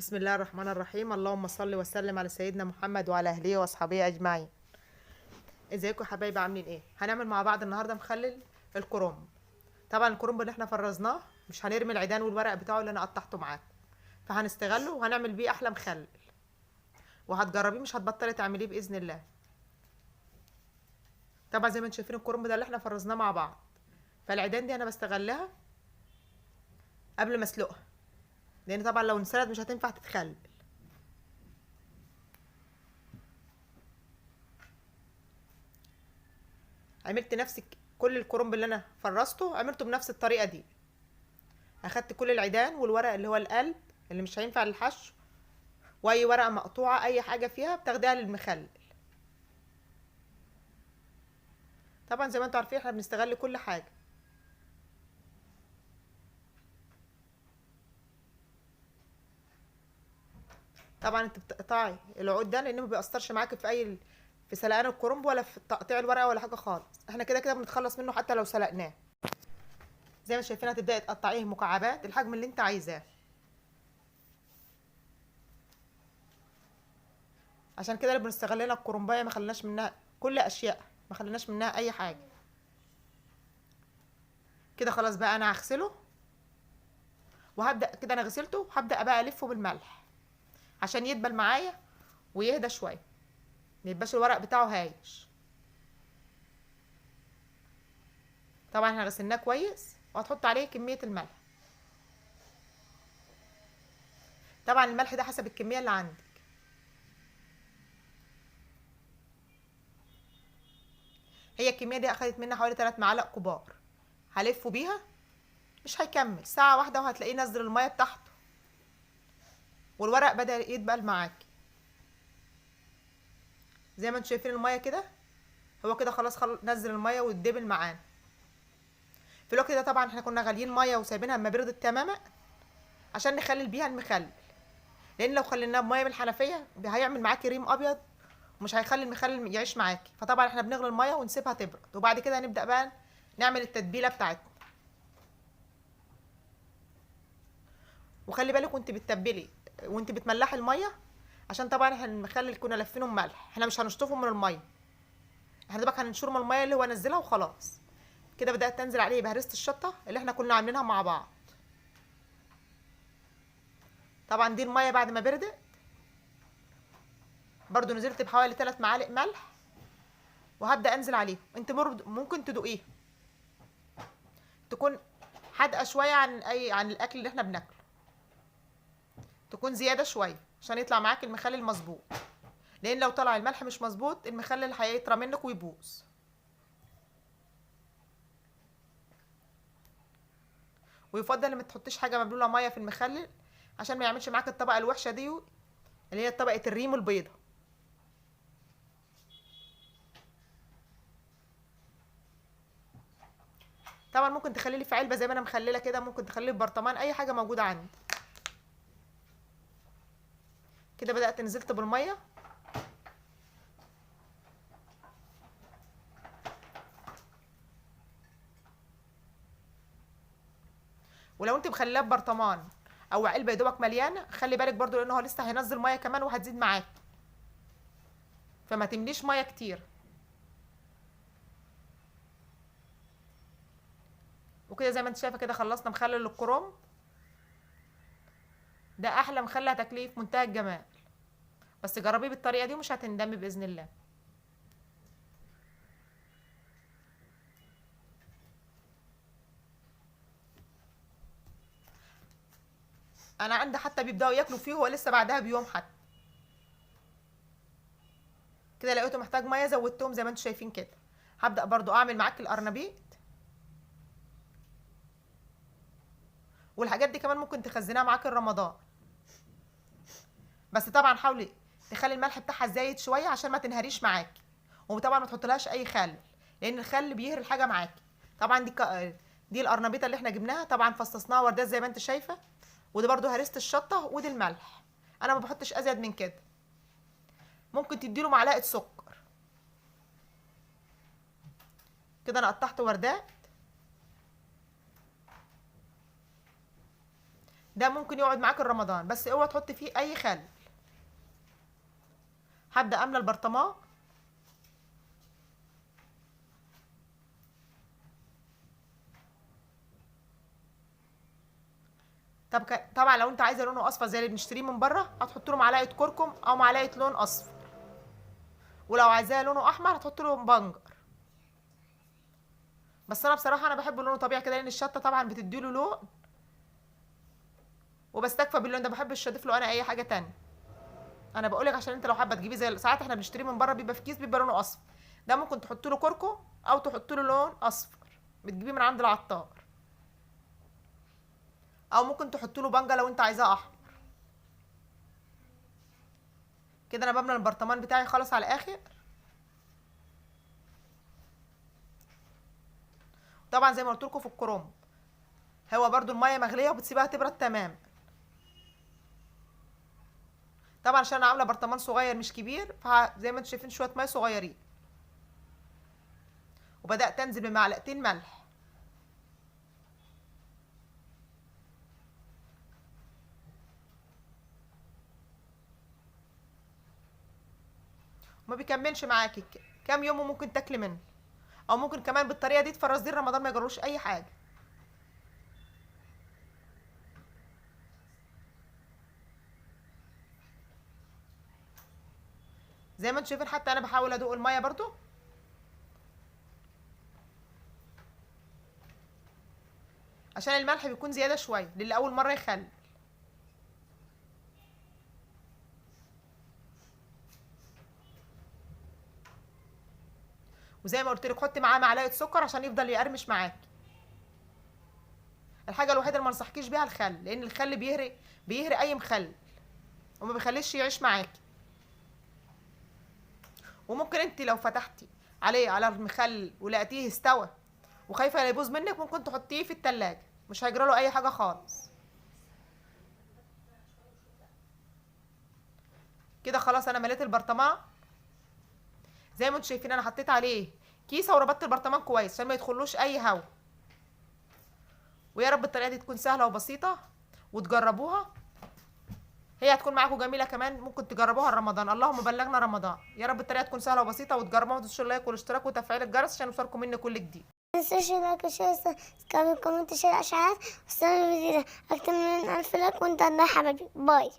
بسم الله الرحمن الرحيم. اللهم صل وسلم على سيدنا محمد وعلى اهله واصحابه اجمعين. ازيكم يا حبايبي، عاملين ايه؟ هنعمل مع بعض النهارده مخلل الكرنب. طبعا الكرنب اللي احنا فرزناه مش هنرمي العيدان والورق بتاعه اللي انا قطعته معاكم، فهنستغله وهنعمل بيه احلى مخلل، وهتجربيه مش هتبطلي تعمليه باذن الله. طبعا زي ما انتم شايفين الكرنب ده اللي احنا فرزناه مع بعض، فالعيدان دي انا بستغلها قبل ما اسلقها، لان طبعا لو انسلقت مش هتنفع تتخلل. عملت نفس كل الكرنب اللي انا فرزته عملته بنفس الطريقه دي. اخدت كل العيدان والورق اللي هو القلب اللي مش هينفع للحشو، واي ورقه مقطوعه اي حاجه فيها بتاخديها للمخلل. طبعا زي ما انتوا عارفين احنا بنستغل كل حاجه. طبعا انت بتقطعي العود ده لانه ما بيأثرش معاكي في سلقان الكرنب ولا في تقطيع الورقه ولا حاجه خالص. احنا كده كده بنتخلص منه حتى لو سلقناه. زي ما شايفين هتبداي تقطعيه مكعبات الحجم اللي انت عايزاه، عشان كده اللي بنستغل لنا الكرنبايه ما خليناش منها كل اشياء، ما خليناش منها اي حاجه. كده خلاص بقى انا هغسله، وهبدا كده انا غسلته هبدا بقى الفه بالملح عشان يدبل معايا ويهدى شويه، ما يبقاش الورق بتاعه هايش. طبعا احنا غسلناه كويس، وهتحط عليه كميه الملح. طبعا الملح ده حسب الكميه اللي عندك. هي الكميه دي اخدت مني حوالي 3 معالق كبار. هلفه بيها مش هيكمل ساعه واحده وهتلاقيه نزل الميه بتاعته، والورق بدا يدبل معاكي. زي ما انتم شايفين الميه كده، هو كده خلاص نزل الميه واتدبل معانا. في الوقت ده طبعا احنا كنا غاليين ميه وسايبينها اما بردت تماما عشان نخلل بيها المخلل، لان لو خليناه بميه من الحنفيه هيعمل معاكي ريم ابيض ومش هيخلي المخلل يعيش معاكي. فطبعا احنا بنغلي الميه ونسيبها تبرد، وبعد كده هنبدا بقى نعمل التتبيله بتاعتنا. وخلي بالك وانت بتتبلي وانت بتملحي الميه، عشان طبعا احنا المخلل كنا لافينه بملح، احنا مش هنشطفه من الميه، احنا دوبك هننشره من الميه اللي هو نزلها وخلاص. كده بدات تنزل عليه بهرسه الشطه اللي احنا كنا عاملينها مع بعض. طبعا دي الميه بعد ما بردت برضو نزلت بحوالي 3 معالق ملح، وهبدا انزل عليه. انت ممكن تدوقيه تكون حادقه شويه عن الاكل اللي احنا بناكله، تكون زياده شويه عشان يطلع معاك المخلل مظبوط، لان لو طلع الملح مش مظبوط المخلل هيطرى منك ويبوظ. ويفضل ما تحطيش حاجه مبلوله ميه في المخلل عشان ما يعملش معاك الطبقه الوحشه دي اللي هي طبقه الريم البيضه. طبعا ممكن تخليه في علبه زي ما انا مخلله كده، ممكن تخليه في برطمان، اي حاجه موجوده عندي. كده بدات نزلت بالميه، ولو انت مخليه في برطمان او علبه يا دوبك مليانه خلي بالك برضو لان هو لسه هينزل ميه كمان وهتزيد معاك، فما تمليش ميه كتير. وكده زي ما انت شايفه كده خلصنا مخلل الكرنب. ده احلى مخلل هتاكليه في منتهى الجمال، بس جربيه بالطريقه دي ومش هتندمي باذن الله. انا عندي حتى بيبداوا ياكلوا فيه هو لسه بعدها بيوم حتى. كده لقيته محتاج ميه زودتهم زي ما انتم شايفين كده. هبدا برضو اعمل معاك القرنبيط، والحاجات دي كمان ممكن تخزنها معاك رمضان، بس طبعا حاولي تخلي الملح بتاعها زايد شويه عشان ما تنهريش معاكي. وطبعا ما تحطلهاش اي خل، لان الخل بيهري الحاجه معاكي. طبعا دي القرنبيطه اللي احنا جبناها، طبعا فصصناها وردات زي ما انت شايفه، ودي برضو هرسه الشطه ودي الملح. انا ما بحطش ازيد من كده. ممكن تديله معلقه سكر. كده انا قطعت وردات. ده ممكن يقعد معاك رمضان، بس اوعى تحط فيه اي خل. هبدأ املى البرطمان. طبعا لو انت عايزه لونه اصفر زي اللي بنشتريه من بره هتحط له معلقه كركم او معلقه لون اصفر، ولو عايزاه لونه احمر هتحط له بنجر. بس انا بصراحه انا بحب لونه طبيعي كده، لان الشطه طبعا بتديله لون، وبستكفى باللون ده، بحبش اضيف له انا اي حاجه تانية. انا بقولك عشان انت لو حابه تجيبيه زي ساعات احنا بنشتريه من بره بيبقى في كيس بيبقى لونه اصفر، ده ممكن تحط له كركم او تحط له لون اصفر بتجيبيه من عند العطار، او ممكن تحط له بنجر لو انت عايزاه احمر. كده انا بملى البرطمان بتاعي خالص على الاخر. طبعا زي ما قلت لكم في الكرنب، هو برضو الميه مغليه وبتسيبها تبرد تمام. طبعا عشان انا عامله برطمان صغير مش كبير، فزي ما انتم شايفين شويه ميه صغيرين، وبدات انزل بمعلقتين ملح. وما بيكملش معاكي كام يوم وممكن تاكلي منه، او ممكن كمان بالطريقه دي تفرزيه رمضان ما يجروش اي حاجه. زي ما انتم شايفين حتى انا بحاول ادوق الميه برضو. عشان الملح بيكون زياده شويه للي اول مره يخلي. وزي ما قلت لك حطي معاه معلقه سكر عشان يفضل يقرمش معاكي. الحاجه الوحيده اللي ما انصحكيش بيها الخل، لان الخل بيهري اي مخلل وما بيخليش يعيش معاكي. وممكن انت لو فتحتي عليه على المخلل ولقيتيه استوى وخايفه يبوظ منك، ممكن تحطيه في التلاجة مش هيجرى له اي حاجه خالص. كده خلاص انا مليت البرطمان. زي ما انتم شايفين انا حطيت عليه كيسه وربطت البرطمان كويس عشان ما يدخلوش اي هوا. ويا رب الطريقه دي تكون سهله وبسيطه وتجربوها، هي هتكون معاكم جميله كمان، ممكن تجربوها رمضان. اللهم بلغنا رمضان. يا رب الطريقه تكون سهله وبسيطه وتجربوها، وتدوسوا لايك والاشتراك وتفعيل الجرس عشان يوصلكم مني كل جديد. متنسوش لايك وشير سبسكرايب كومنت شير اشعارات، واستنوا الفيديو ده اكتر من 1000 لايك، وانت الله يا حبايبي. باي.